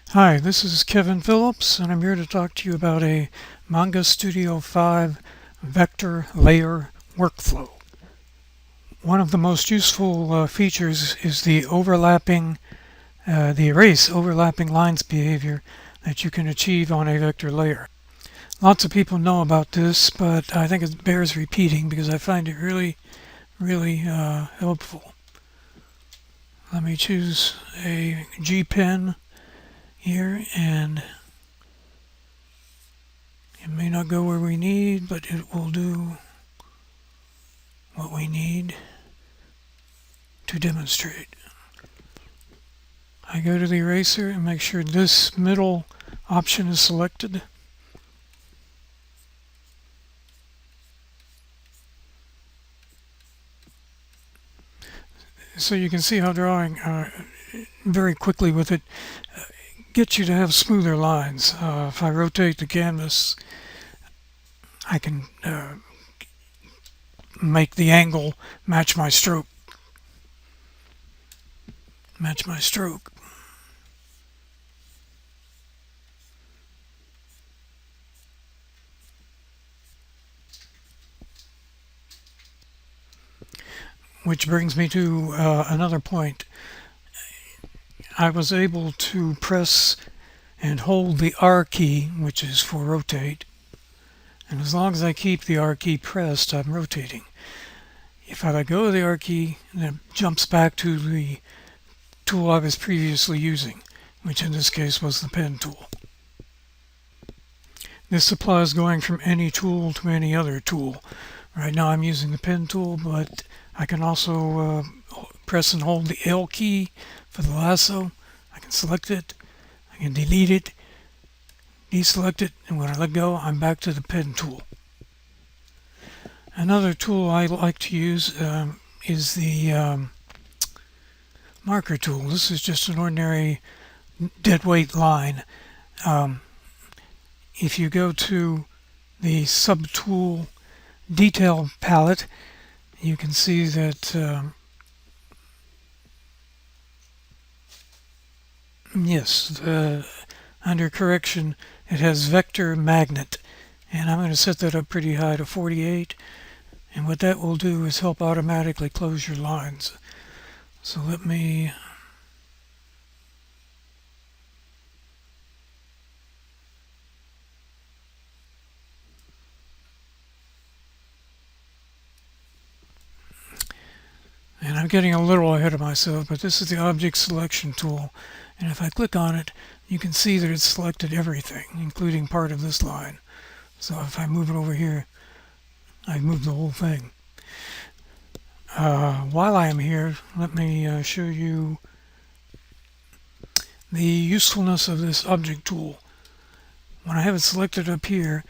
Hi, this is Kevin Phillips, and I'm here to talk to you about a Manga Studio 5 vector layer workflow. One of the most useful features is the erase overlapping lines behavior that you can achieve on a vector layer. Lots of people know about this, but I think it bears repeating because I find it really helpful. Let me choose a G pen here, and it may not go where we need, but it will do what we need to demonstrate. I go to the eraser and make sure this middle option is selected. So you can see how drawing very quickly with it gets you to have smoother lines. If I rotate the canvas, I can make the angle match my stroke. Which brings me to another point. I was able to press and hold the R key, which is for rotate, and as long as I keep the R key pressed, I'm rotating. If I let go of the R key, then it jumps back to the tool I was previously using, which in this case was the pen tool. This applies going from any tool to any other tool. Right now I'm using the pen tool, but I can also press and hold the L key for the lasso. I can select it, I can delete it, deselect it, and when I let go, I'm back to the pen tool. Another tool I like to use is the marker tool. This is just an ordinary deadweight line. If you go to the subtool detail palette, you can see that under correction it has vector magnet, and I'm going to set that up pretty high to 48, and what that will do is help automatically close your lines. So let me and I'm getting a little ahead of myself, but this is the object selection tool, and if I click on it, you can see that it's selected everything, including part of this line. So if I move it over here, I've moved the whole thing. While I am here, let me show you the usefulness of this object tool. When I have it selected up here,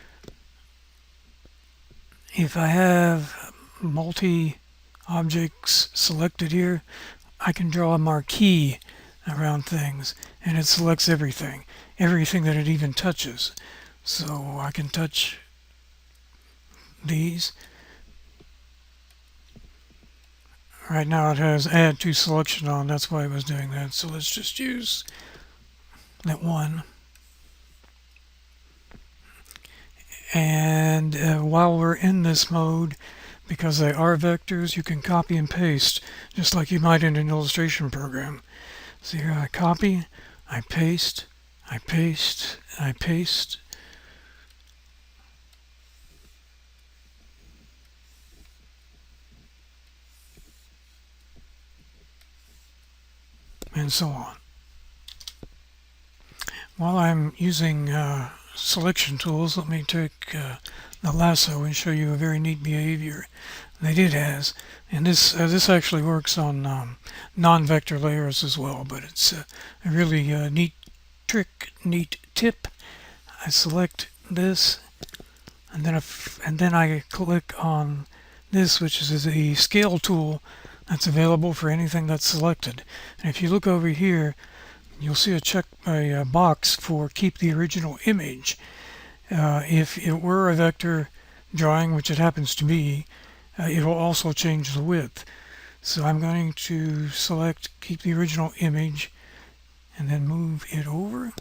if I have multi-objects selected here, I can draw a marquee around things, and it selects everything that it even touches. So I can touch these. Right now it has add to selection on, that's why I was doing that. So let's just use that one. And while we're in this mode, because they are vectors, you can copy and paste just like you might in an illustration program. So here I copy, I paste, I paste, I paste. And so on. While I'm using selection tools, let me take the lasso and show you a very neat behavior that it has. And this actually works on non-vector layers as well, but it's a really neat trick, neat tip. I select this, and then I click on this, which is the scale tool that's available for anything that's selected. And if you look over here, you'll see a box for keep the original image. If it were a vector drawing, which it happens to be, it will also change the width. So I'm going to select keep the original image and then move it over.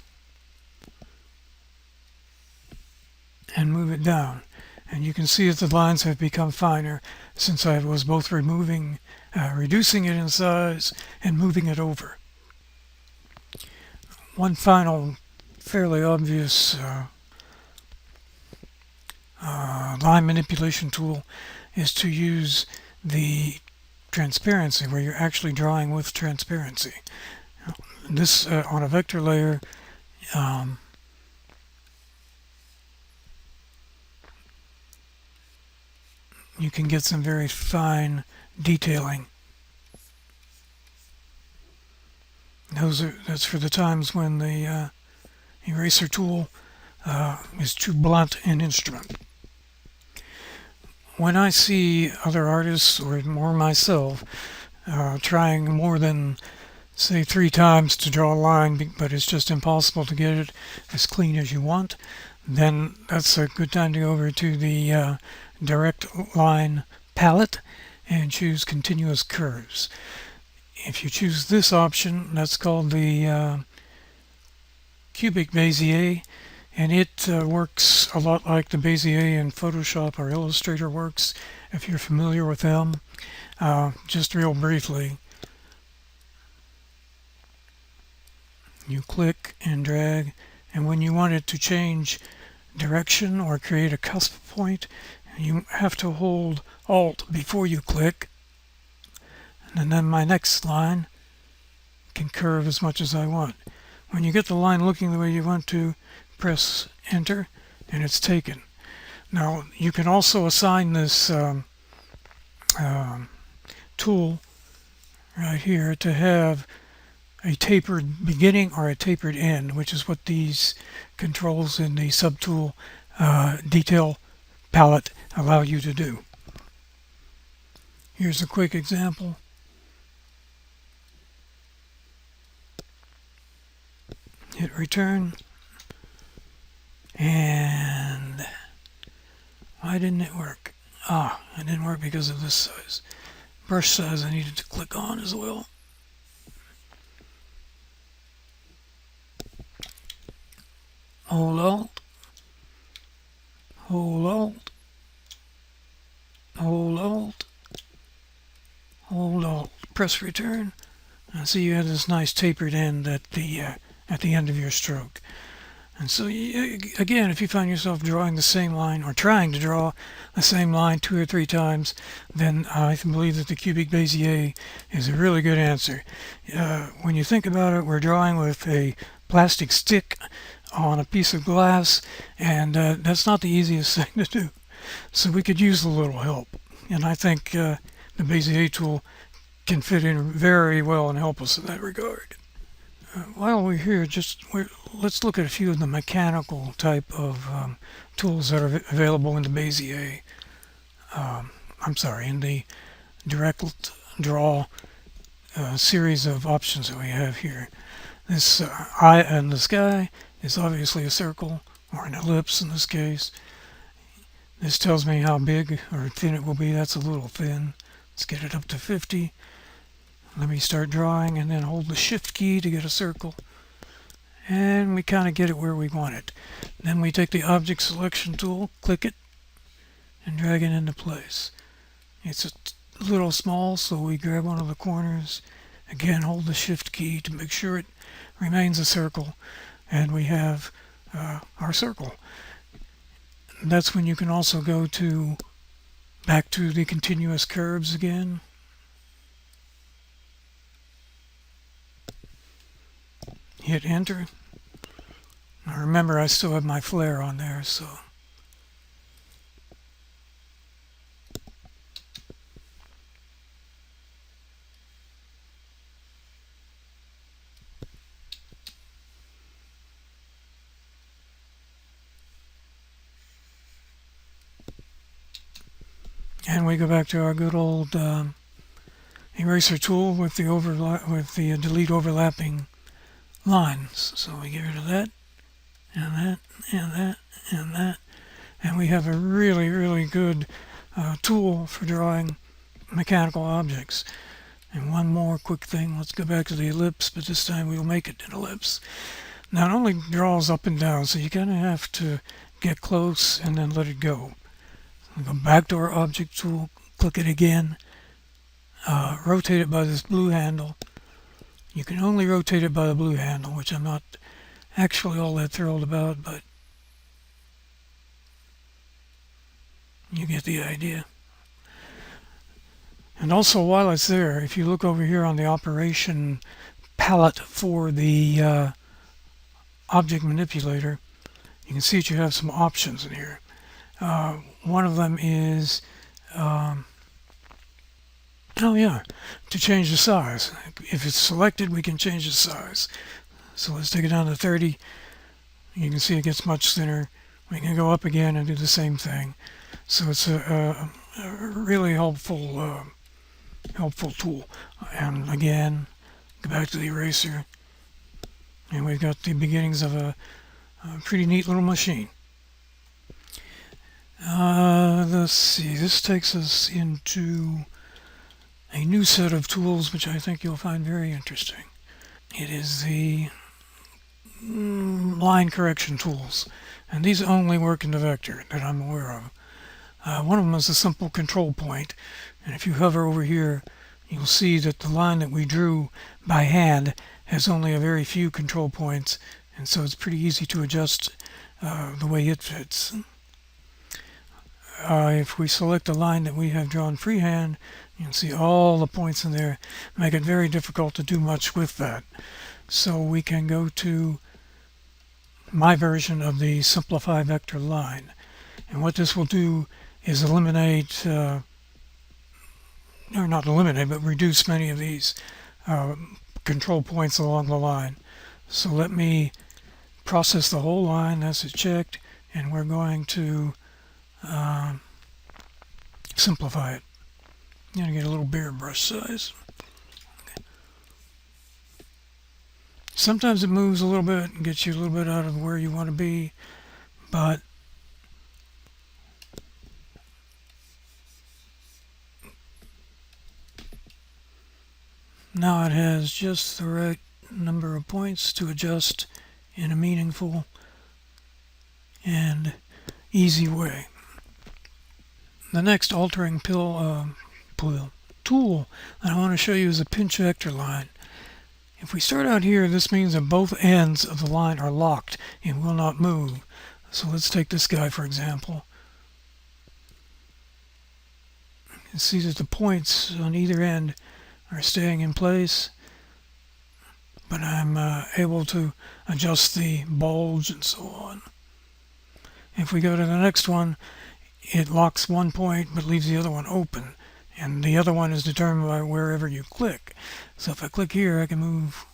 and move it down. And you can see that the lines have become finer since I was both reducing it in size and moving it over. One final fairly obvious line manipulation tool is to use the transparency, where you're actually drawing with transparency. This on a vector layer, you can get some very fine detailing. That's for the times when the eraser tool is too blunt an instrument. When I see other artists, or more myself, trying more than, say, 3 times to draw a line, but it's just impossible to get it as clean as you want, then that's a good time to go over to the direct line palette and choose continuous curves. If you choose this option, that's called the cubic Bezier, and it works a lot like the Bezier in Photoshop or Illustrator works, if you're familiar with them. Just real briefly, you click and drag, and when you want it to change direction or create a cusp point, you have to hold Alt before you click, and then my next line can curve as much as I want. When you get the line looking the way you want to, press Enter, and it's taken. Now, you can also assign this tool right here to have a tapered beginning or a tapered end, which is what these controls in the subtool detail palette allow you to do. Here's a quick example. Hit return, and why didn't it work? It didn't work because of this size. Brush size I needed to click on as well. Hold Alt, hold Alt, hold Alt, hold Alt, press return, and see you have this nice tapered end at the end of your stroke. And so, again, if you find yourself drawing the same line, or trying to draw the same line 2 or 3 times, then I believe that the cubic Bezier is a really good answer. When you think about it, we're drawing with a plastic stick on a piece of glass, and that's not the easiest thing to do. So we could use a little help. And I think the Bezier tool can fit in very well and help us in that regard. While we're here, let's look at a few of the mechanical type of tools that are available in the Bezier. In the direct draw series of options that we have here. This eye in the sky is obviously a circle, or an ellipse in this case. This tells me how big or thin it will be. That's a little thin. Let's get it up to 50. Let me start drawing, and then hold the Shift key to get a circle. And we kind of get it where we want it. Then we take the Object Selection tool, click it, and drag it into place. It's a little small, so we grab one of the corners. Again, hold the Shift key to make sure it remains a circle, and we have our circle. That's when you can also go back to the continuous curves again. Hit Enter. Now remember, I still have my flare on there, so. And we go back to our good old eraser tool with the delete overlapping lines. So we get rid of that, and that, and that, and that, and we have a really, really good tool for drawing mechanical objects. And one more quick thing, let's go back to the ellipse, but this time we'll make it an ellipse. Now it only draws up and down, so you kind of have to get close, and then let it go. We go back to our object tool, click it again, rotate it by this blue handle. You can only rotate it by the blue handle, which I'm not actually all that thrilled about, but you get the idea. And also, while it's there, if you look over here on the operation palette for the object manipulator, you can see that you have some options in here. One of them is, oh yeah, to change the size. If it's selected, we can change the size. So let's take it down to 30. You can see it gets much thinner. We can go up again and do the same thing. So it's a really helpful tool. And again, go back to the eraser, and we've got the beginnings of a pretty neat little machine. Let's see, this takes us into a new set of tools which I think you'll find very interesting. It is the line correction tools, and these only work in the vector that I'm aware of. One of them is a simple control point, and if you hover over here, you'll see that the line that we drew by hand has only a very few control points, and so it's pretty easy to adjust the way it fits. If we select a line that we have drawn freehand, you can see all the points in there, make it very difficult to do much with that. So we can go to my version of the simplify vector line, and what this will do is eliminate, or not eliminate, but reduce many of these control points along the line. So let me process the whole line. That's it checked, and we're going to simplify it. I'm going to get a little bigger brush size. Okay. Sometimes it moves a little bit and gets you a little bit out of where you want to be, but now it has just the right number of points to adjust in a meaningful and easy way. The next altering tool that I want to show you is a pinch vector line. If we start out here, this means that both ends of the line are locked and will not move. So let's take this guy for example. You can see that the points on either end are staying in place, but I'm able to adjust the bulge and so on. If we go to the next one, it locks one point but leaves the other one open, and the other one is determined by wherever you click. So if I click here, I can move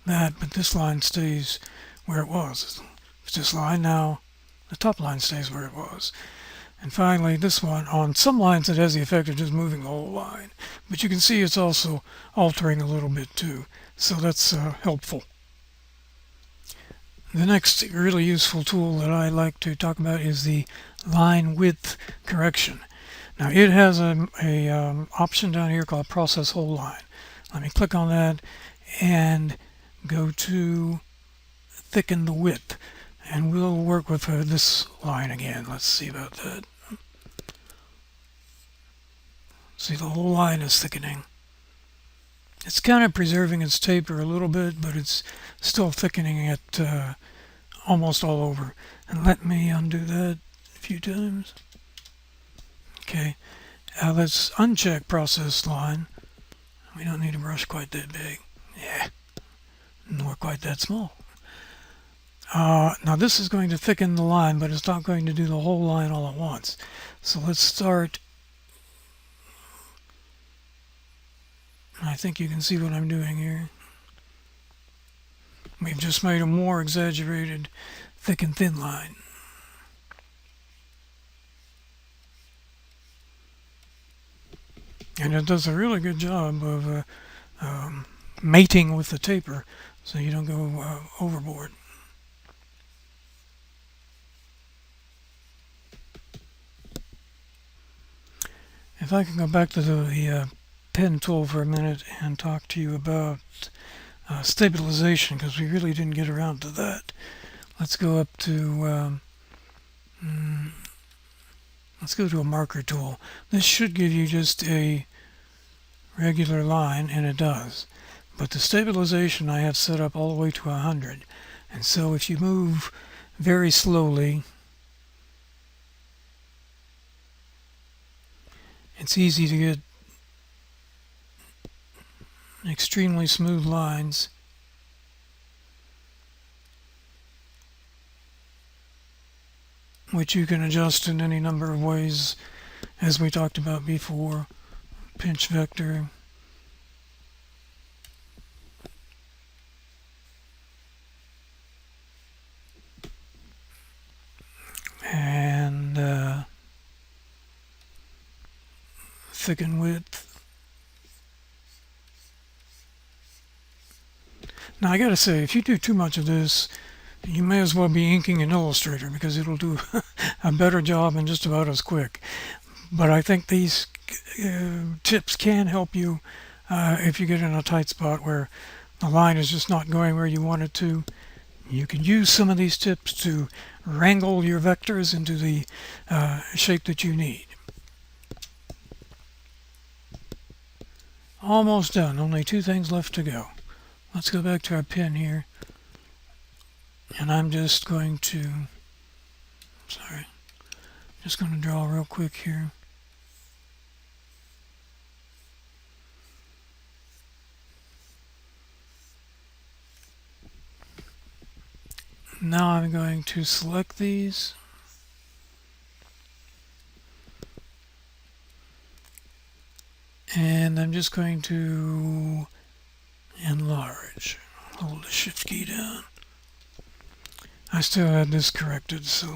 that, but this line stays where it was. It's this line now, the top line stays where it was. And finally, this one, on some lines it has the effect of just moving the whole line, but you can see it's also altering a little bit too, so that's helpful. The next really useful tool that I like to talk about is the line width correction. Now it has a option down here called process whole line. Let me click on that and go to thicken the width, and we'll work with this line again. Let's see about that. See, the whole line is thickening. It's kind of preserving its taper a little bit, but it's still thickening it almost all over. And let me undo that a few times. Okay, let's uncheck process line. We don't need a brush quite that big. Yeah, nor quite that small. Now this is going to thicken the line, but it's not going to do the whole line all at once. So let's start. I think you can see what I'm doing here. We've just made a more exaggerated thick and thin line. And it does a really good job of mating with the taper, so you don't go overboard. If I can go back to the pen tool for a minute and talk to you about stabilization, because we really didn't get around to that. Let's go up to Let's go to a marker tool. This should give you just a regular line, and it does. But the stabilization I have set up all the way to 100. And so if you move very slowly, it's easy to get extremely smooth lines. Which you can adjust in any number of ways, as we talked about before. Pinch vector. And thicken width. Now I gotta say, if you do too much of this, you may as well be inking in Illustrator, because it'll do a better job and just about as quick. But I think these tips can help you if you get in a tight spot where the line is just not going where you want it to. You can use some of these tips to wrangle your vectors into the shape that you need. Almost done. Only 2 things left to go. Let's go back to our pen here. And I'm just going to, just going to draw real quick here. Now I'm going to select these. And I'm just going to enlarge. Hold the shift key down. I still had this corrected, so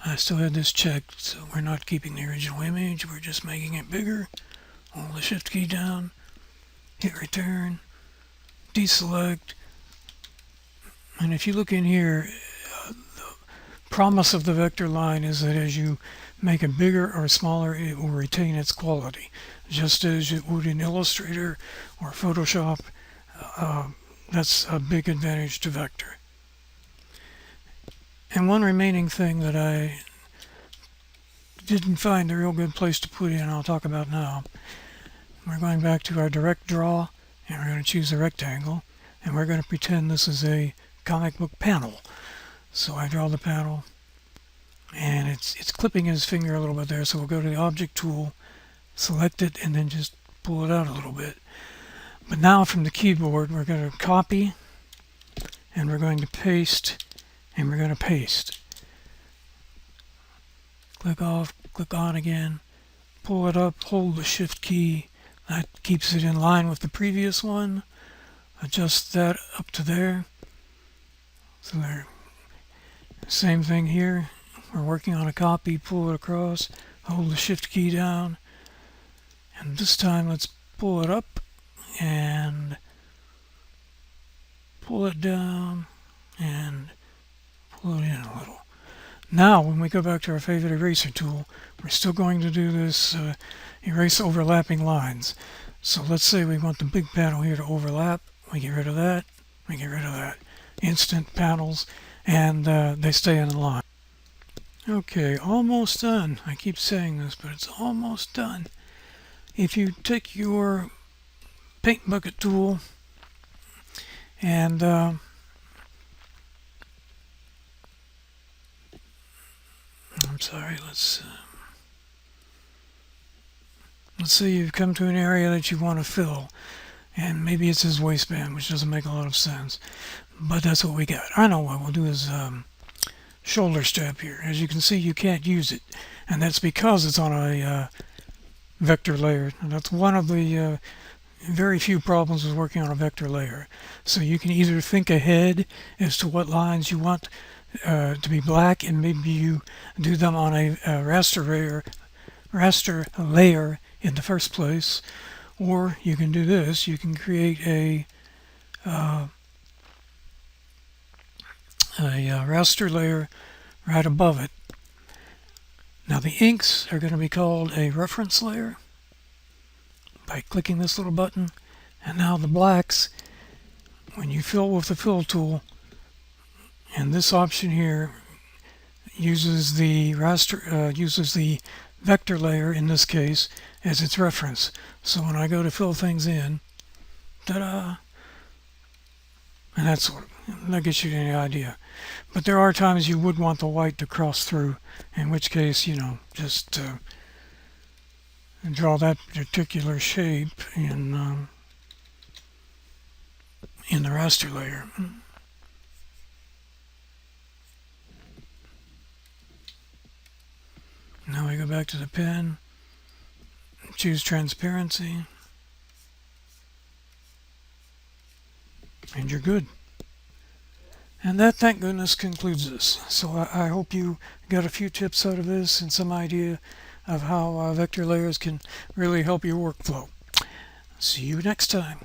I still had this checked, so we're not keeping the original image, we're just making it bigger. Hold the shift key down, hit return, deselect, and if you look in here, the promise of the vector line is that as you make it bigger or smaller, it will retain its quality, just as it would in Illustrator or Photoshop. That's a big advantage to vector. And one remaining thing that I didn't find a real good place to put in, I'll talk about now. We're going back to our direct draw, and we're going to choose a rectangle, and we're going to pretend this is a comic book panel. So I draw the panel, and it's clipping his finger a little bit there, so we'll go to the object tool, select it, and then just pull it out a little bit. But now from the keyboard, we're going to copy, and we're going to paste, and we're going to paste. Click off, click on again, pull it up, hold the shift key. That keeps it in line with the previous one. Adjust that up to there. So there. Same thing here. We're working on a copy, pull it across, hold the shift key down. And this time let's pull it up and pull it down and pull it in a little. Now when we go back to our favorite eraser tool, we're still going to do this erase overlapping lines. So let's say we want the big panel here to overlap. We get rid of that. We get rid of that. Instant panels, and they stay in line. Okay, almost done. I keep saying this, but it's almost done. If you take your paint bucket tool and I'm sorry, let's say you've come to an area that you want to fill, and maybe it's his waistband, which doesn't make a lot of sense, but that's what we got. I know what we'll do is shoulder strap here. As you can see, you can't use it, and that's because it's on a vector layer, and that's one of the very few problems with working on a vector layer. So you can either think ahead as to what lines you want to be black, and maybe you do them on a raster layer in the first place, or you can do this. You can create a raster layer right above it. Now the inks are going to be called a reference layer by clicking this little button, and now the blacks, when you fill with the fill tool, and this option here uses the raster, uses the vector layer in this case as its reference. So when I go to fill things in, ta-da, and that gets you any idea. But there are times you would want the white to cross through, in which case, just draw that particular shape in the raster layer. Now we go back to the pen, choose transparency, and you're good. And that, thank goodness, concludes this. So I hope you got a few tips out of this and some idea of how vector layers can really help your workflow. See you next time.